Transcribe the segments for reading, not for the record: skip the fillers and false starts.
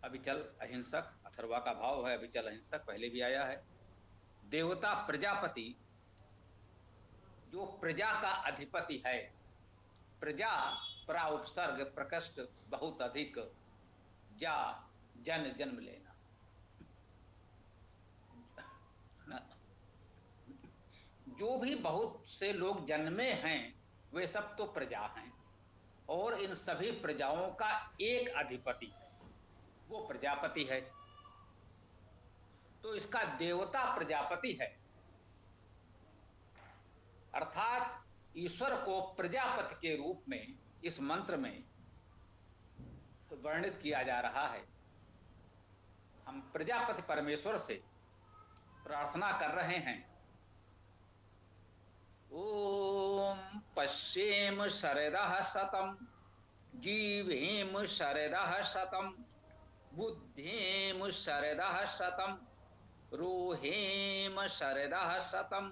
अविचल अहिंसक, अथर्वा का भाव है अविचल अहिंसक, पहले भी आया है। देवता प्रजापति, जो प्रजा का अधिपति है। प्रजा प्रा उपसर्ग प्रकष्ट बहुत अधिक, जा जन जन्म लेना ना। जो भी बहुत से लोग जन्मे हैं वे सब तो प्रजा हैं, और इन सभी प्रजाओं का एक अधिपति है, वो प्रजापति है। तो इसका देवता प्रजापति है, अर्थात ईश्वर को प्रजापति के रूप में इस मंत्र में तो वर्णित किया जा रहा है। हम प्रजापति परमेश्वर से प्रार्थना कर रहे हैं। ओम पश्येम शरदः शतम, जीवेम शरदः शतम, बुद्धेम शरदः शतम, रोहेम शरदः शतम,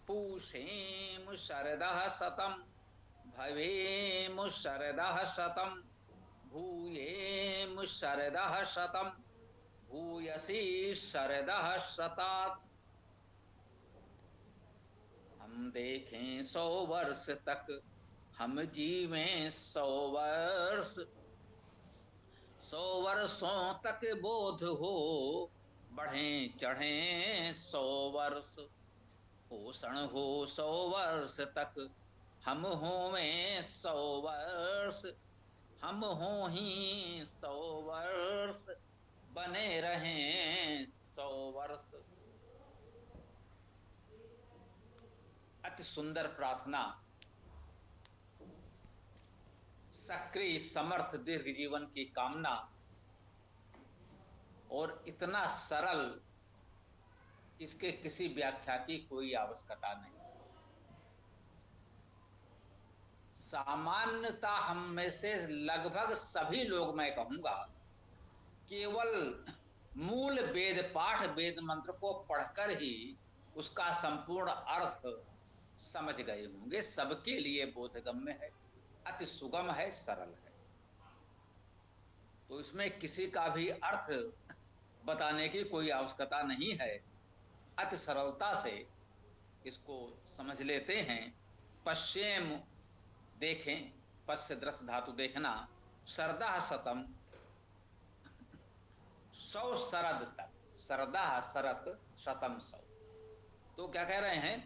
पूषेम शरदः शतम, भवेम शरदः शतम, भूयेम शरदः शतम, भूयसी शरदः शतात्। हम देखें 100 वर्ष तक, हम जीवें 100 वर्ष, 100 वर्षों तक बोध हो, बढ़ें चढ़ें 100 वर्ष, पोषण हो 100 वर्ष तक, हम होवें 100 वर्ष, हम हो ही 100 वर्ष, बने रहें 100 वर्ष। अति सुंदर प्रार्थना, सक्रिय समर्थ दीर्घ जीवन की कामना, और इतना सरल, इसके किसी व्याख्या की कोई आवश्यकता नहीं। सामान्यता हम में से लगभग सभी लोग, मैं कहूंगा, केवल मूल वेद पाठ वेद मंत्र को पढ़कर ही उसका संपूर्ण अर्थ समझ गए होंगे। सबके लिए बोधगम्य है, अति सुगम है, सरल है। तो इसमें किसी का भी अर्थ बताने की कोई आवश्यकता नहीं है, अति सरलता से इसको समझ लेते हैं। पश्येम देखें, पश्य दृश्य धातु देखना, शरदः शतम 100 शरद तक, शरदः शरत शतम 100। तो क्या कह रहे हैं,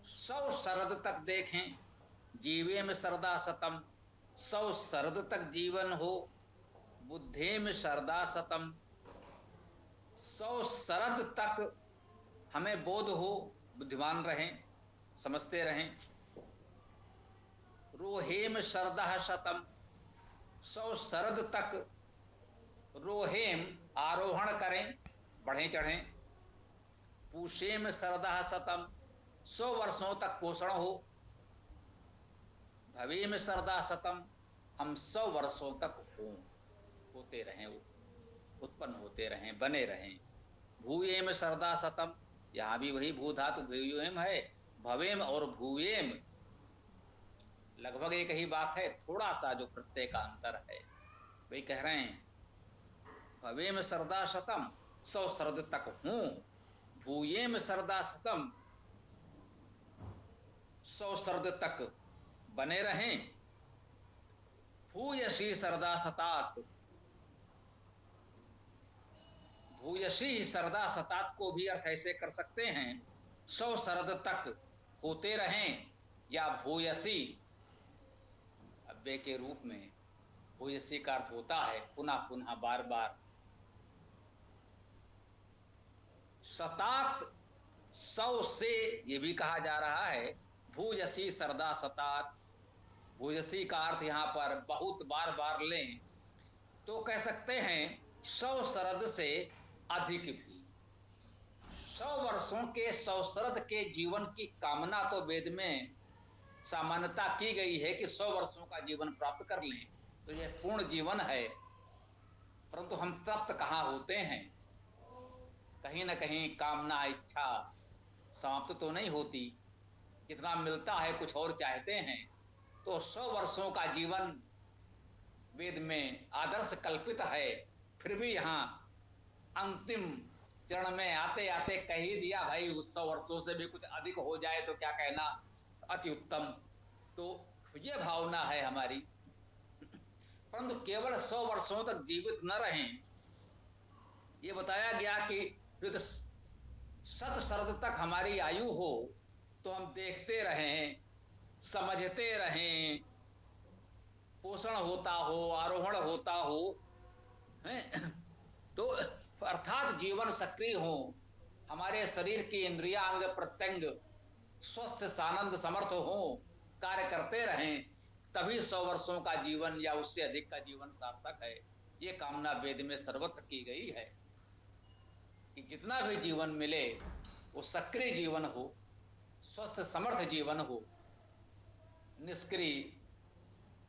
100 शरद तक देखें, जीवे में शरदा शतम, 100 शरद तक जीवन हो, बुद्धे में शरदा शतम, 100 शरद तक हमें बोध हो, बुद्धिमान रहें, समझते रहें। रोहेम शरदः शतम, 100 शरद तक रोहेम आरोहण करें, बढ़े चढ़ें। पूषेम शरदः शतम, 100 वर्षों तक पोषण हो। भवेम शरदा शतम, हम 100 वर्षों तक होते रहें, उत्पन्न होते रहें, बने रहें। भूयेम शरदा शतम, यहां भी वही भू धातु भूयेम है, भवेम और भूयेम लगभग एक ही बात है, थोड़ा सा जो प्रत्यय का अंतर है। वही कह रहे हैं, भवेम शरदा शतम, 100 शरद तक हूं, भूयेम शरदा शतम, 100 शरद तक बने रहें। भूयसी शरदा शतात, भूयसी शरदा शतात को भी अर्थ ऐसे कर सकते हैं, 100 शरद तक होते रहें, या भूयसी अव्यय के रूप में भूयसी का अर्थ होता है पुनः पुनः बार बार। शतात 100 से ये भी कहा जा रहा है, भूयसी शरदा शतात, भूयसी का अर्थ यहां पर बहुत बार बार लें तो कह सकते हैं 100 शरद से अधिक भी। 100 वर्षों के 100 शरद के जीवन की कामना तो वेद में सामान्यता की गई है कि 100 वर्षों का जीवन प्राप्त कर लें, तो यह पूर्ण जीवन है। परंतु हम तृप्त कहाँ होते हैं, कहीं ना कहीं कामना इच्छा समाप्त तो नहीं होती, जितना मिलता है कुछ और चाहते हैं। तो 100 वर्षों का जीवन वेद में आदर्श कल्पित है, फिर भी यहाँ अंतिम चरण में आते आते कह ही दिया भाई 100 वर्षों से भी कुछ अधिक हो जाए तो क्या कहना, अति उत्तम। तो ये भावना है हमारी, परंतु केवल 100 वर्षों तक जीवित न रहें। ये बताया गया कि यदि 100 शरद तक हमारी आयु हो तो हम देखते रहें, समझते रहें, पोषण होता हो, आरोहण होता हो, है? तो अर्थात जीवन सक्रिय हो, हमारे शरीर की इंद्रिया अंग प्रत्यंग स्वस्थ सानंद समर्थ हो, कार्य करते रहें, तभी 100 वर्षों का जीवन या उससे अधिक का जीवन सार्थक है। ये कामना वेद में सर्वत्र की गई है कि जितना भी जीवन मिले वो सक्रिय जीवन हो, स्वस्थ समर्थ जीवन हो, निष्क्रिय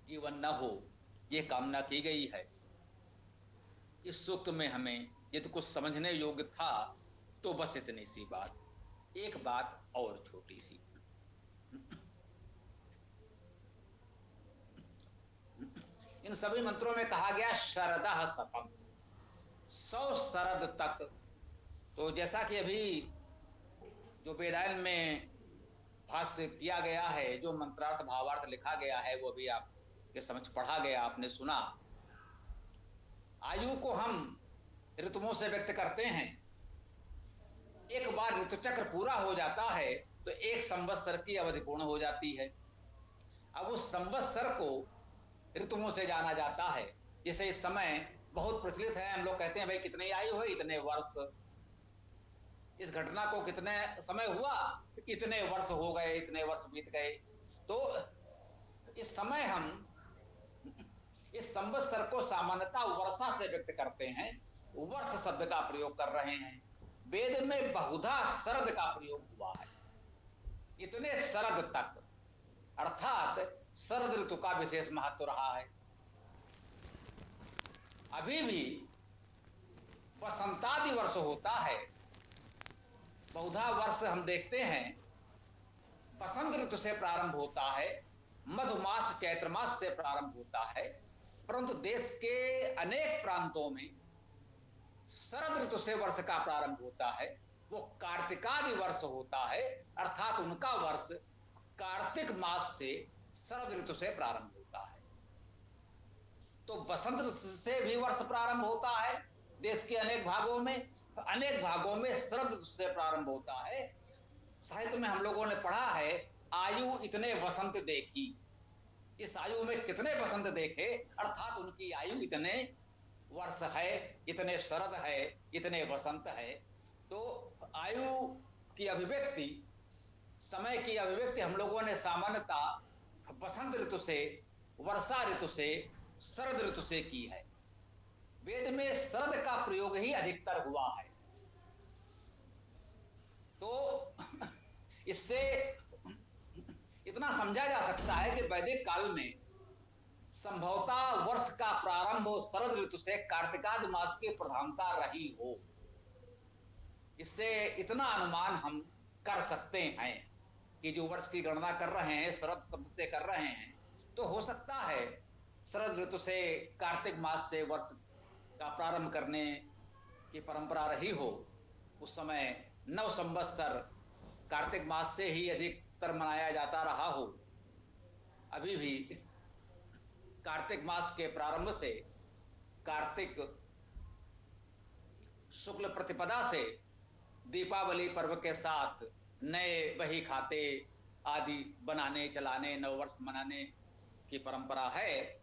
जीवन न हो, ये कामना की गई है। इस सूक्त में हमें यदि कुछ समझने योग्य था तो बस इतनी सी बात। एक बात और छोटी सी, इन सभी मंत्रों में कहा गया शरदः शतम्, 100 शरद तक। तो जैसा कि अभी जो वेदायन में भाष्य किया गया है, जो मंत्रार्थ भावार्थ लिखा गया है, वो भी आपके समझ पढ़ा गया, आपने सुना। आयु को हम ऋतुओं से व्यक्त करते हैं। एक बार ऋतु चक्र पूरा हो जाता है तो 1 संवत्सर की अवधि पूर्ण हो जाती है। अब उस संवत्सर को ऋतुओं से जाना जाता है। जैसे इस समय बहुत प्रचलित है, हम लोग कहते हैं भाई कितनी आयु है, इतने वर्ष, इस घटना को कितने समय हुआ, इतने वर्ष हो गए, इतने वर्ष बीत गए। तो इस समय हम इस संवत्सर को सामान्यतः वर्षा से व्यक्त करते हैं, वर्ष शब्द का प्रयोग कर रहे हैं। वेद में बहुधा शरद का प्रयोग हुआ है, इतने शरद तक, अर्थात शरद ऋतु का विशेष महत्व रहा है। अभी भी वसंतादि वर्ष होता है, बहुधा वर्ष हम देखते हैं बसंत ऋतु से प्रारंभ होता है, मधुमास चैत्र मास से प्रारंभ होता है, परंतु देश के अनेक प्रांतों में शरद ऋतु से वर्ष का प्रारंभ होता है। वो कार्तिकादि वर्ष होता है, अर्थात उनका वर्ष कार्तिक मास से शरद ऋतु से प्रारंभ होता है। तो बसंत ऋतु से भी वर्ष प्रारंभ होता है देश के अनेक भागों में, अनेक भागों में शरद ऋतु से प्रारंभ होता है। साहित्य में हम लोगों ने पढ़ा है, आयु इतने वसंत देखी, इस आयु में कितने वसंत देखे, अर्थात उनकी आयु इतने वर्ष है, इतने शरद है, इतने वसंत है। तो आयु की अभिव्यक्ति, समय की अभिव्यक्ति हम लोगों ने सामान्यतः बसंत ऋतु से, वर्षा ऋतु से, शरद ऋतु से की है। वेद में शरद का प्रयोग ही अधिकतर हुआ है। तो इससे इतना समझा जा सकता है कि वैदिक काल में संभवतः वर्ष का प्रारंभ शरद ऋतु से कार्तिकादि मास की प्रधानता रही हो। इससे इतना अनुमान हम कर सकते हैं कि जो वर्ष की गणना कर रहे हैं शरद शब्द से कर रहे हैं, तो हो सकता है शरद ऋतु से, कार्तिक मास से वर्ष का प्रारंभ करने की परंपरा रही हो। उस समय 9 संवत्सर कार्तिक मास से ही अधिकतर मनाया जाता रहा हो। अभी भी कार्तिक मास के प्रारंभ से, कार्तिक शुक्ल प्रतिपदा से दीपावली पर्व के साथ नए बही खाते आदि बनाने, चलाने, नववर्ष मनाने की परंपरा है।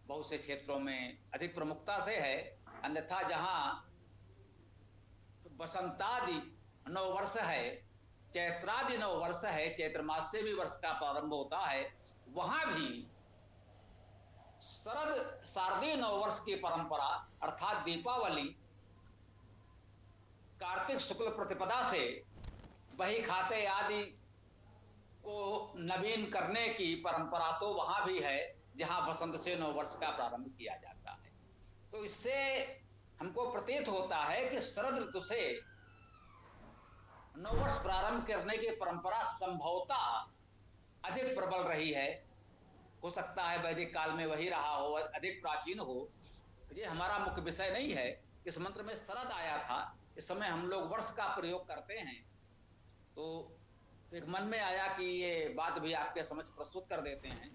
बहुत से क्षेत्रों में अधिक प्रमुखता से है। अन्यथा जहां बसंतादि नववर्ष है, चैत्रादि नववर्ष है, चैत्र मास से भी वर्ष का प्रारंभ होता है, वहां भी शरद शारदीय नववर्ष की परंपरा अर्थात दीपावली कार्तिक शुक्ल प्रतिपदा से बही खाते आदि को नवीन करने की परंपरा तो वहां भी है जहां बसंत से नववर्ष का प्रारंभ किया जाता है। तो इससे हमको प्रतीत होता है कि शरद ऋतु से नववर्ष प्रारंभ करने की परंपरा संभवतः अधिक प्रबल रही है। हो सकता है वैदिक काल में वही रहा हो, अधिक प्राचीन हो। ये हमारा मुख्य विषय नहीं है। इस मंत्र में शरद आया था, इस समय हम लोग वर्ष का प्रयोग करते हैं। तो एक मन में आया कि ये बात भी आपके समझ प्रस्तुत कर देते हैं।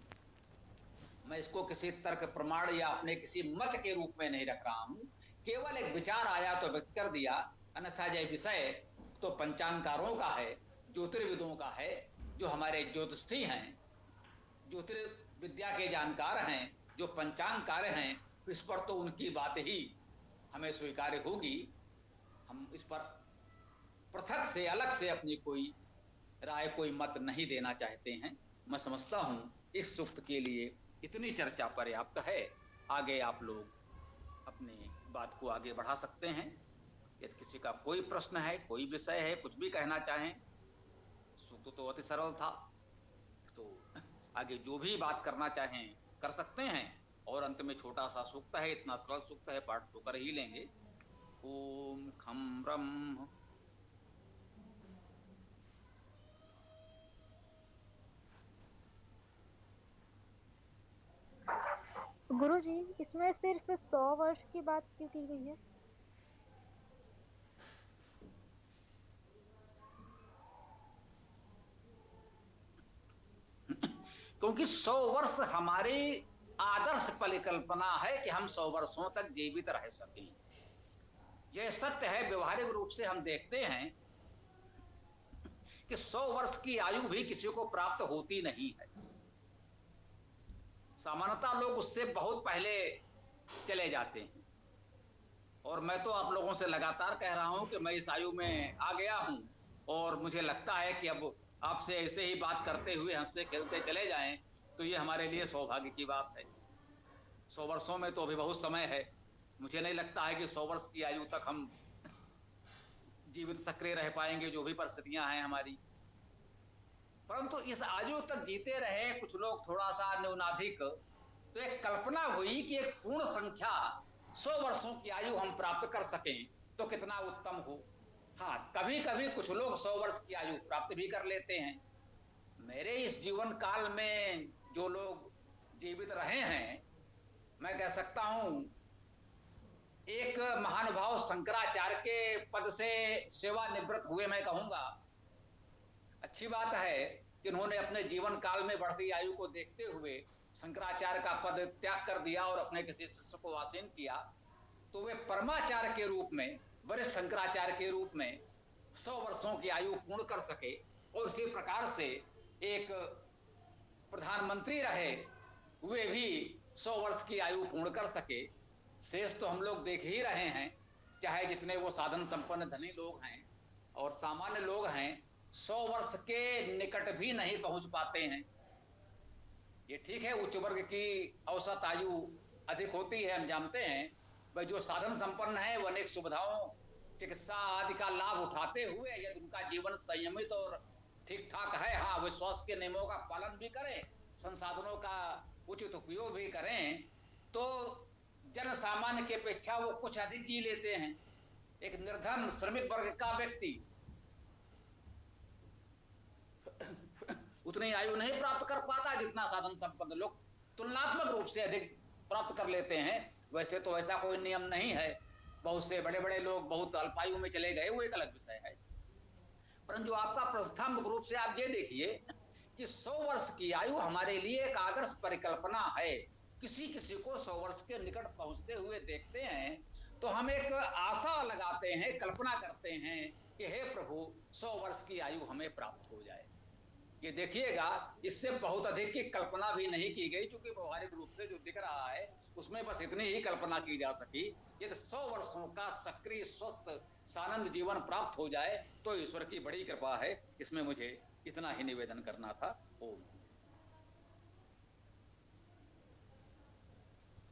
मैं इसको किसी तर्क प्रमाण या अपने किसी मत के रूप में नहीं रख रहा हूं, केवल एक विचार आया तो व्यक्त कर दिया। अन्यथा यह विषय तो पंचांगकारों का है, ज्योतिर्विदों का है, जो हमारे ज्योतिषी हैं, ज्योतिर्विद्या के जानकार हैं, जो पंचांगकार हैं। इस पर तो उनकी बात ही हमें स्वीकार्य होगी। हम इस पर पृथक से, अलग से अपनी कोई राय, कोई मत नहीं देना चाहते हैं। मैं समझता हूं इस सूक्त के लिए इतनी चर्चा पर्याप्त है। आगे आप लोग अपनी बात को आगे बढ़ा सकते हैं। यदि किसी का कोई प्रश्न है, कोई विषय है, कुछ भी कहना चाहें। सूक्त तो अति सरल था, तो आगे जो भी बात करना चाहें कर सकते हैं। और अंत में छोटा सा सूक्त है, इतना सरल सूक्त है, पाठ तो कर ही लेंगे। ओम खम ब्रह्म। गुरुजी, इसमें सिर्फ 100 वर्ष की बात क्यों की गई है? क्योंकि 100 वर्ष हमारी आदर्श परिकल्पना है कि हम 100 वर्षों तक जीवित रह सकें। यह सत्य है, व्यवहारिक रूप से हम देखते हैं कि 100 वर्ष की आयु भी किसी को प्राप्त होती नहीं है। सामान्यतः लोग उससे बहुत पहले चले जाते हैं। और मैं तो आप लोगों से लगातार कह रहा हूं कि मैं इस आयु में आ गया हूं, और मुझे लगता है कि अब आपसे ऐसे ही बात करते हुए, हंसते खेलते चले जाएं, तो ये हमारे लिए सौभाग्य की बात है। 100 वर्षों में तो अभी बहुत समय है। मुझे नहीं लगता है कि 100 वर्ष की आयु तक हम जीवित सक्रिय रह पाएंगे, जो भी परिस्थितियां हैं हमारी। परंतु इस आयु तक जीते रहे कुछ लोग थोड़ा सा न्यूनाधिक, तो एक कल्पना हुई कि एक पूर्ण संख्या 100 वर्षों की आयु हम प्राप्त कर सकें तो कितना उत्तम हो। हाँ, कभी कभी कुछ लोग 100 वर्ष की आयु प्राप्त भी कर लेते हैं। मेरे इस जीवन काल में जो लोग जीवित रहे हैं, मैं कह सकता हूं एक महानुभाव शंकराचार्य के पद से सेवानिवृत्त हुए, मैं कहूंगा। अच्छी बात है कि उन्होंने अपने जीवन काल में बढ़ती आयु को देखते हुए शंकराचार्य का पद त्याग कर दिया और अपने किसी शिष्य को आसीन किया। तो वे परमाचार्य के रूप में, वरिष्ठ शंकराचार्य के रूप में 100 वर्षों की आयु पूर्ण कर सके। और उसी प्रकार से एक प्रधानमंत्री रहे, वे भी 100 वर्ष की आयु पूर्ण कर सके। शेष तो हम लोग देख ही रहे हैं, चाहे जितने वो साधन संपन्न धनी लोग हैं और सामान्य लोग हैं, 100 वर्ष के निकट भी नहीं पहुंच पाते हैं। ये ठीक है, उच्च वर्ग की औसत आयु अधिक होती है, हम जानते हैं। वह जो साधन संपन्न है, वह अनेक सुविधाओं, चिकित्सा आदि का लाभ उठाते हुए यदि उनका जीवन संयमित और ठीक ठाक है, हाँ, वे स्वास्थ्य के नियमों का पालन भी करें, संसाधनों का उचित उपयोग भी करें, तो जन सामान्य की अपेक्षा वो कुछ अधिक जी लेते हैं। एक निर्धन श्रमिक वर्ग का व्यक्ति उतनी आयु नहीं प्राप्त कर पाता जितना साधन संपन्न लोग तुलनात्मक रूप से अधिक प्राप्त कर लेते हैं। वैसे तो ऐसा कोई नियम नहीं है, बहुत से बड़े बड़े लोग बहुत अल्पायु में चले गए, वो एक अलग विषय है। परंतु आपका प्रस्थान रूप से आप ये देखिए कि 100 वर्ष की आयु हमारे लिए एक आदर्श परिकल्पना है। किसी किसी को 100 वर्ष के निकट पहुंचते हुए देखते हैं तो हम एक आशा लगाते हैं, कल्पना करते हैं कि हे प्रभु, 100 वर्ष की आयु हमें प्राप्त हो जाए। ये देखिएगा, इससे बहुत अधिक की कल्पना भी नहीं की गई, क्योंकि व्यवहारिक रूप से जो दिख रहा है उसमें बस इतनी ही कल्पना की जा सकी। यदि 100 वर्षों का सक्रिय स्वस्थ सानंद जीवन प्राप्त हो जाए तो ईश्वर की बड़ी कृपा है। इसमें मुझे इतना ही निवेदन करना था। ओम।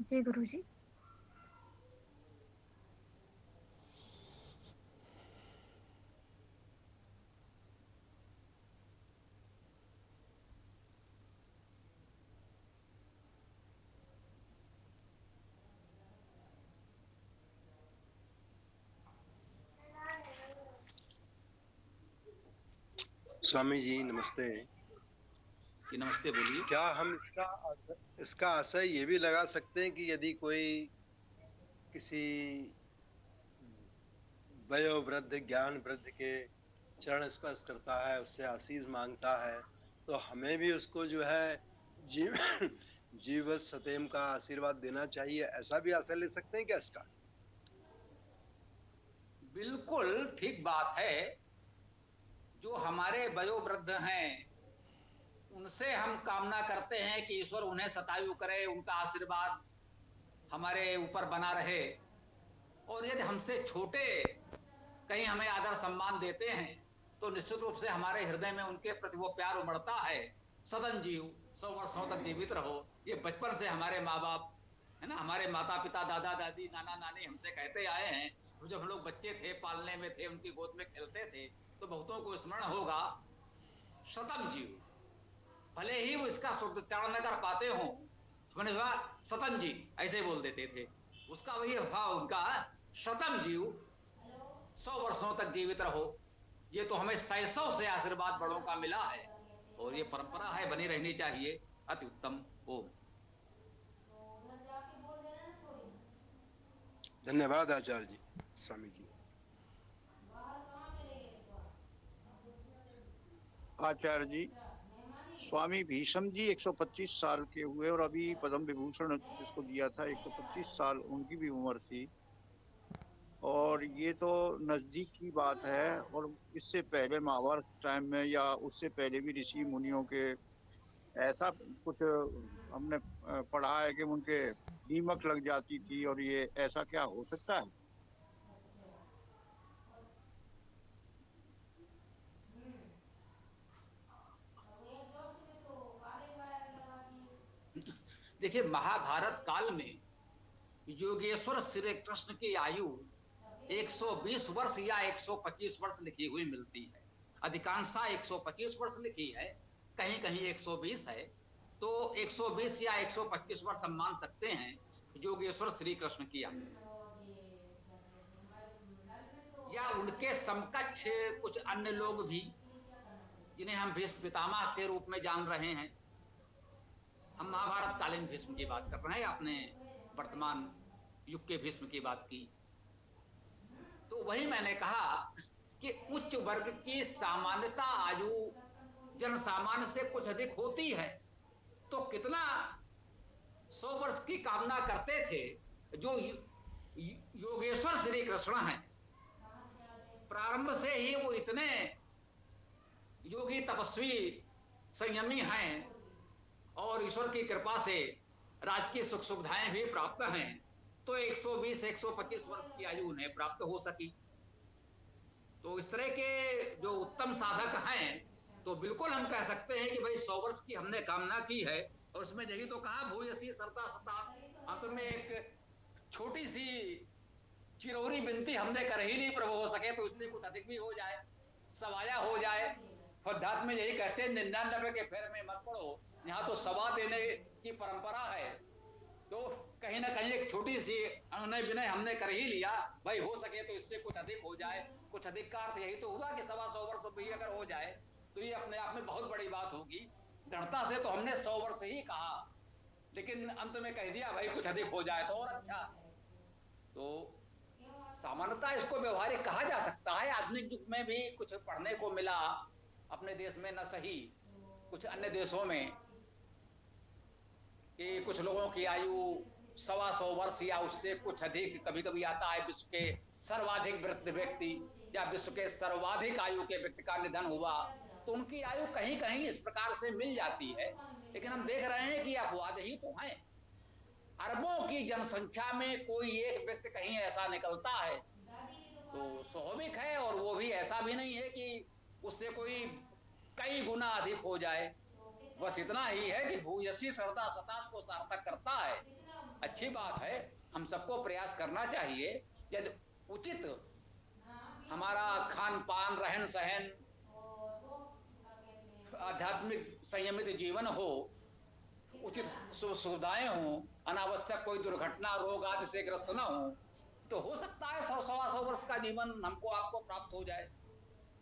जी गुरुजी। स्वामी जी नमस्ते। जी नमस्ते, बोलिए। क्या हम इसका आशय ये भी लगा सकते हैं कि यदि कोई किसी वयोवृद्ध ज्ञान वृद्ध के चरण स्पर्श करता है, उससे आशीष मांगता है, तो हमें भी उसको जो है जीव जीवत सतेम का आशीर्वाद देना चाहिए, ऐसा भी आशय ले सकते हैं क्या इसका? बिल्कुल ठीक बात है। जो हमारे वयोवृद्ध हैं उनसे हम कामना करते हैं कि ईश्वर उन्हें शतायु करे, उनका आशीर्वाद हमारे ऊपर बना रहे। और यदि हमसे छोटे कहीं हमें आदर सम्मान देते हैं तो निश्चित रूप से हमारे हृदय में उनके प्रति वो प्यार उमड़ता है। सदन जीव, 100 वर्षों तक जीवित रहो, ये बचपन से हमारे माँ बाप है ना, हमारे माता पिता, दादा दादी, नाना नानी हमसे कहते आए हैं। तो जब हम लोग बच्चे थे, पालने में थे, उनकी गोद में खेलते थे, तो बहुतों को स्मरण होगा शतम जीव। भले ही वो इसका उच्चारण न कर पाते हो, हमने कहा सतन जी ऐसे बोल देते थे, उसका वही भाव उनका शतम जीव, 100 वर्षों तक जीवित रहो। ये तो हमें 100 से आशीर्वाद बड़ों का मिला है और ये परंपरा है, बनी रहनी चाहिए। अति उत्तम। ओम। धन्यवाद आचार्य जी, स्वामी जी। आचार्य जी, स्वामी भीष्म जी 125 साल के हुए और अभी पद्म विभूषण जिसको दिया था 125 साल उनकी भी उम्र थी। और ये तो नजदीक की बात है। और इससे पहले महाभारत टाइम में या उससे पहले भी ऋषि मुनियों के ऐसा कुछ हमने पढ़ा है कि उनके दीमक लग जाती थी, और ये ऐसा क्या हो सकता है? देखिए, महाभारत काल में योगेश्वर श्री कृष्ण की आयु 120 वर्ष या 125 वर्ष लिखी हुई मिलती है। अधिकांशतः 125 वर्ष लिखी है, कहीं कहीं 120 है। तो 120 या 125 वर्ष हम मान सकते हैं योगेश्वर श्री कृष्ण की आयु। या उनके समकक्ष कुछ अन्य लोग भी जिन्हें हम भीष्म पितामह के रूप में जान रहे हैं। हम महाभारत कालीन भीष्म की बात कर रहे हैं, आपने वर्तमान युग के भीष्म की बात की। तो वही मैंने कहा कि उच्च वर्ग की सामान्यता आयु जन सामान्य से कुछ अधिक होती है। तो कितना 100 वर्ष की कामना करते थे जो योगेश्वर श्री कृष्ण हैं। प्रारंभ से ही वो इतने योगी, तपस्वी, संयमी हैं और ईश्वर की कृपा से राजकीय सुख सुविधाएं भी प्राप्त हैं। तो 120-125 वर्ष की आयु उन्हें प्राप्त हो सकी। तो इस तरह के जो उत्तम साधक हैं, तो बिल्कुल हम कह सकते हैं कि भाई 100 वर्ष की हमने कामना की है। और उसमें यही तो कहा भूयसी सरता सता। अंत में एक छोटी सी चिरौरी विनती हमने कर ही ली, प्रभु हो सके तो इससे कुछ अधिक भी हो जाए, सवाया हो जाए। अध्यात्म में यही कहते हैं 99 के फेर में मत पड़ो, यहाँ तो सवा देने की परंपरा है। तो कहीं ना कहीं एक छोटी सी अनुनय विनय हमने कर ही लिया, भाई हो सके तो इससे कुछ अधिक हो जाए। कुछ अधिक का अर्थ यही तो हुआ कि 125 वर्ष भी अगर हो जाए तो ये अपने आप में बहुत बड़ी बात होगी। दृढ़ता से तो हमने 100 वर्ष ही कहा, लेकिन अंत में कह दिया भाई कुछ अधिक हो जाए तो और अच्छा। तो सामान्यता इसको व्यवहारिक कहा जा सकता है। आधुनिक युग में भी कुछ पढ़ने को मिला, अपने देश में न सही कुछ अन्य देशों में, कि कुछ लोगों की आयु 125 वर्ष या उससे कुछ अधिक। कभी कभी आता है विश्व के सर्वाधिक वृद्ध व्यक्ति या विश्व के सर्वाधिक आयु के व्यक्ति का निधन हुआ, तो उनकी आयु कहीं कहीं इस प्रकार से मिल जाती है। लेकिन हम देख रहे हैं कि अपवाद ही तो हैं। अरबों की जनसंख्या में कोई एक व्यक्ति कहीं ऐसा निकलता है तो स्वाभाविक है। और वो भी ऐसा भी नहीं है कि उससे कोई कई गुना अधिक हो जाए। बस इतना ही है कि भूयसी सरदा सतात को सार्थक करता है। अच्छी बात है, हम सबको प्रयास करना चाहिए। यदि उचित हमारा खान पान, रहन सहन, आध्यात्मिक संयमित जीवन हो, उचित सुविधाएं हो, अनावश्यक कोई दुर्घटना, रोग आदि से ग्रस्त ना हो, तो हो सकता है 100-125 वर्ष का जीवन हमको आपको प्राप्त हो जाए।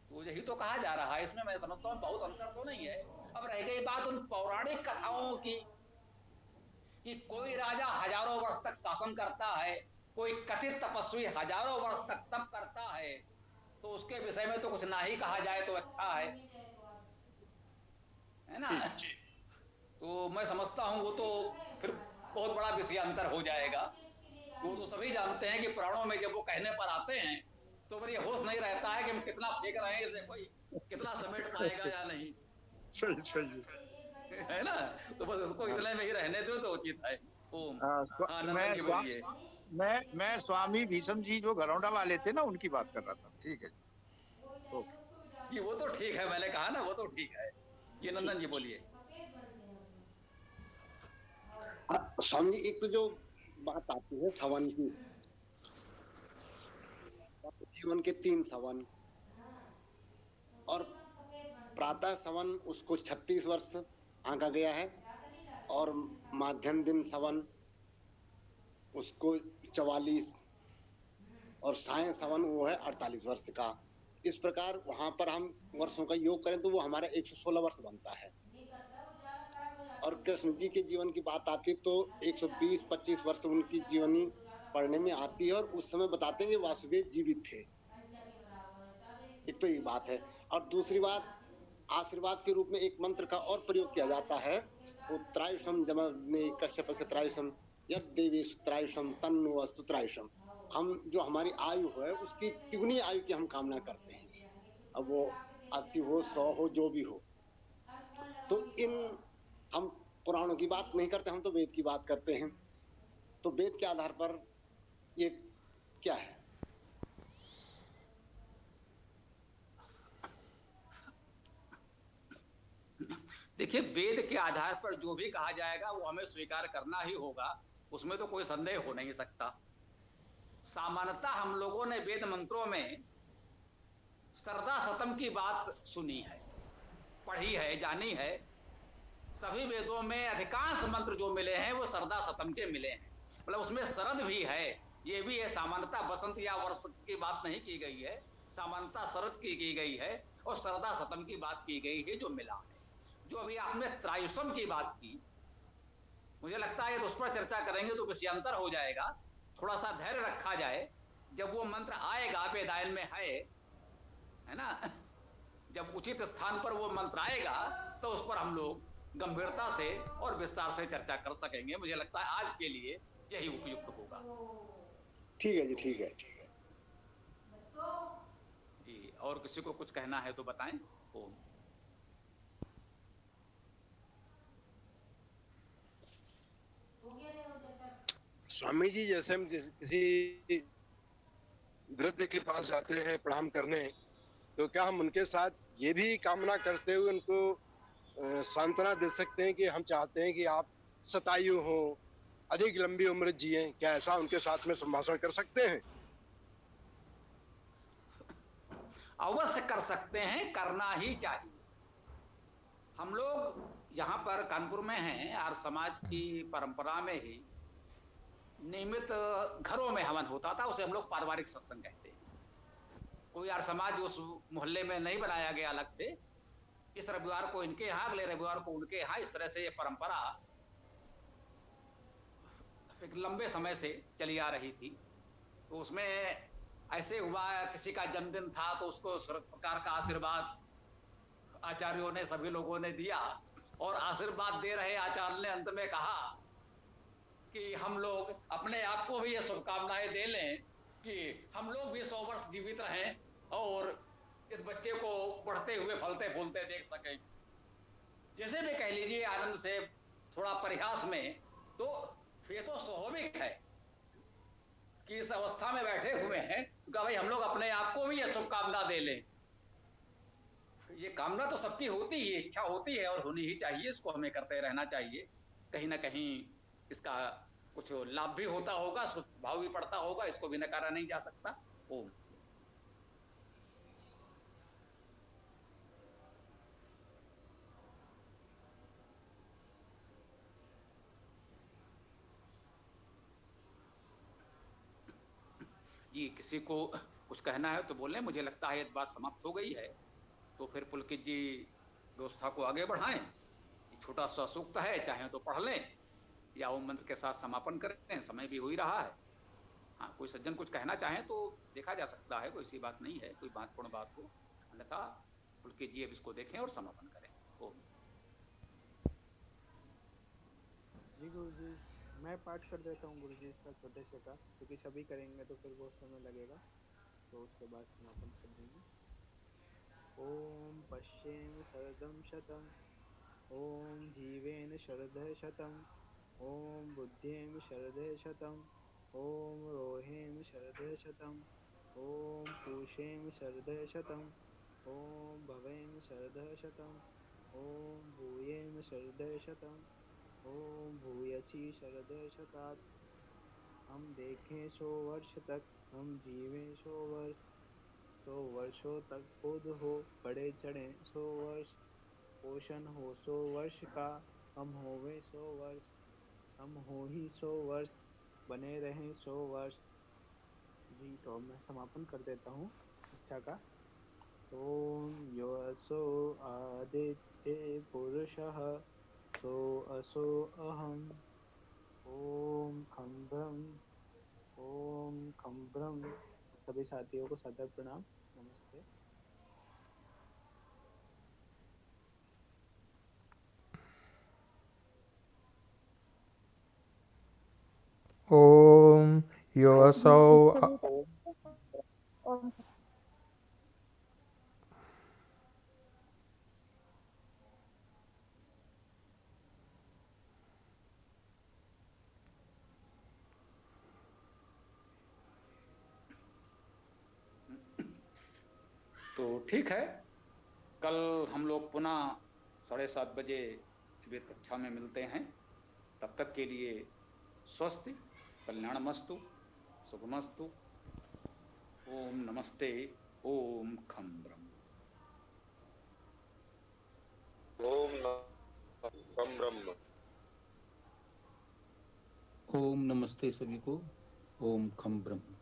तो यही तो कहा जा रहा है। इसमें मैं समझता हूँ बहुत अंतर तो नहीं है। अब रह गई बात उन पौराणिक कथाओं की कि कोई राजा हजारों वर्ष तक शासन करता है, कोई कथित तपस्वी हजारों वर्ष तक तप करता है, तो उसके विषय में तो कुछ ना ही कहा जाए तो अच्छा है ना। तो मैं समझता हूं वो तो फिर बहुत बड़ा विषयांतर हो जाएगा। वो तो सभी जानते हैं कि पुराणों में जब वो कहने पर आते हैं तो फिर ये होश नहीं रहता है कि हम कितना फेंक रहे हैं, इसे कोई कितना समेट पाएगा या नहीं। है ना, तो बस इसको इतने में ही रहने दो तो उचित है। ओम। हाँ नंदन जी बोलिए। मैं स्वामी भीष्म जी जो घरौंडा वाले थे ना, उनकी बात कर रहा था। ठीक है जी, वो तो ठीक है, मैंने कहा ना वो तो ठीक है। ये नंदन जी बोलिए। स्वामी जी, एक तो जो बात आती है सवन की, जीवन के 3 सवन, और प्रातः सवन उसको 36 वर्ष आंका गया है, और माध्यम दिन सवन उसको 44, और साय सवन वो है 48 वर्ष का। इस प्रकार वहां पर हम वर्षों का योग करें तो वो हमारा 116 वर्ष बनता है। और कृष्ण जी के जीवन की बात आती तो 120-25 वर्ष उनकी जीवनी पढ़ने में आती है, और उस समय बताते हैं कि वासुदेव जीवित थे। एक तो ये बात है। और दूसरी बात, आशीर्वाद के रूप में एक मंत्र का और प्रयोग किया जाता है, वो त्रायुषम जमग्ने कश्यप से त्रायुषम यद देवेश त्रायुषम तन्नो अस्तु त्रायुषम। हम जो हमारी आयु है उसकी तिगुनी आयु की हम कामना करते हैं, अब वो 80 हो 100 हो जो भी हो। तो इन हम पुराणों की बात नहीं करते, हम तो वेद की बात करते हैं। तो वेद के आधार पर ये क्या है? देखिए, वेद के आधार पर जो भी कहा जाएगा वो हमें स्वीकार करना ही होगा, उसमें तो कोई संदेह हो नहीं सकता। सामान्यतः हम लोगों ने वेद मंत्रों में सरदा सतम की बात सुनी है, पढ़ी है, जानी है। सभी वेदों में अधिकांश मंत्र जो मिले हैं वो सरदा सतम के मिले हैं, मतलब उसमें शरद भी है, ये भी है। सामान्यतः बसंत या वर्ष की बात नहीं की गई है, सामान्यतः शरद की गई है, और सरदा सतम की बात की गई है जो मिला है। जो अभी आपने त्रायुषम की बात की, मुझे लगता है उस पर चर्चा करेंगे तो विषयांतर हो जाएगा। थोड़ा सा धैर्य रखा जाए, जब वो मंत्र आएगा, वेदायन में है ना, जब उचित स्थान पर वो मंत्र आएगा तो उस पर हम लोग गंभीरता से और विस्तार से चर्चा कर सकेंगे। मुझे लगता है आज के लिए यही उपयुक्त होगा। ठीक है जी, ठीक है जी। और किसी को कुछ कहना है तो बताएं। ओम। स्वामी जी, जैसे हम किसी वृद्ध के पास जाते हैं प्रणाम करने, तो क्या हम उनके साथ ये भी कामना करते हुए उनको सांत्वना दे सकते हैं कि हम चाहते हैं कि आप शतायु हो, अधिक लंबी उम्र जिए? क्या ऐसा उनके साथ में संभाषण कर सकते हैं? अवश्य कर सकते हैं, करना ही चाहिए। हम लोग यहाँ पर कानपुर में हैं, आर्य समाज की परंपरा में ही नियमित घरों में हवन होता था, उसे हम लोग पारिवारिक सत्संग कहते हैं। कोई आर्य समाज उस मोहल्ले में नहीं बनाया गया अलग से। इस रविवार को इनके यहाँ, अगले रविवार को उनके यहाँ, इस तरह से ये परंपरा एक लंबे समय से चली आ रही थी। तो उसमें ऐसे हुआ, किसी का जन्मदिन था तो उसको उस प्रकार का आशीर्वाद आचार्यों ने, सभी लोगों ने दिया, और आशीर्वाद दे रहे आचार्य ने अंत में कहा कि हम लोग अपने आप को भी ये शुभकामनाएं दे लें कि हम लोग भी 100 वर्ष जीवित रहें और इस बच्चे को बढ़ते हुए फलते फूलते देख सकें। जैसे भी कह लीजिए, आनंद से, थोड़ा परिहास में, तो ये तो स्वाभाविक है कि इस अवस्था में बैठे हुए हैं तो भाई हम लोग अपने आप को भी ये शुभकामना दे लें। ये कामना तो सबकी होती है, इच्छा होती है और होनी ही चाहिए, इसको हमें करते रहना चाहिए। कहीं ना कहीं इसका कुछ लाभ भी होता होगा, भाव भी पड़ता होगा, इसको भी नकारा नहीं जा सकता। ओम। जी, किसी को कुछ कहना है तो बोलें। मुझे लगता है ये बात समाप्त हो गई है, तो फिर पुलकित जी व्यवस्था को आगे बढ़ाएं। छोटा सा सूक्त है, चाहे तो पढ़ लें या ओम मंत्र के साथ समापन करें, समय भी हो ही रहा है। हाँ, कोई सज्जन कुछ कहना चाहे तो देखा जा सकता है, कोई सी बात नहीं है, कोई महत्वपूर्ण बात हो, अन्यथा पुलकित जी अब इसको देखें और समापन करें। ओम। जी गुरु जी, मैं पाठ कर देता हूँ गुरु जी इसका छोटे से का, क्योंकि सभी करेंगे तो फिर बहुत समय लगेगा, तो उसके बाद समापन कर देंगे। ओम पश्येम शरदं शतम्, ओम जीवेन शरदः शतम्, ओम बुद्धेम शरदः शतम्, ओम रोहेम शरदः शतम्, ओम पूषेम शरदः शतम्, ओम भवेम शरदः शतम्, ओम भूयेम शरदः शतम्, ओम भूयसी शरदः शतात्। हम देखें 100 वर्ष तक, हम जीवें 100 वर्ष, 100 वर्षों तक बोध हो, बड़े चढ़े 100 वर्ष, पोषण हो 100 वर्ष का, हम होवे 100 वर्ष, हम हो ही 100 वर्ष, बने रहें 100 वर्ष। जी, तो मैं समापन कर देता हूँ इच्छा का। ओम योऽसो आदित्ये पुरुषः, सो असो अहम्, ओम खं ब्रह्म, ओम खं ब्रह्म। सभी साथियों को सादर प्रणाम, नमस्ते। ॐ योऽसौ सभी ओम। तो ठीक है, कल हम लोग पुनः 7:30 बजे वेद कक्षा में मिलते हैं। तब तक के लिए स्वस्ति, कल्याणमस्तु, शुभमस्तु। ओम नमस्ते, ओम खं ब्रह्म। खं ब्रह्म। ओम नमस्ते सभी को। ओम खं ब्रह्म।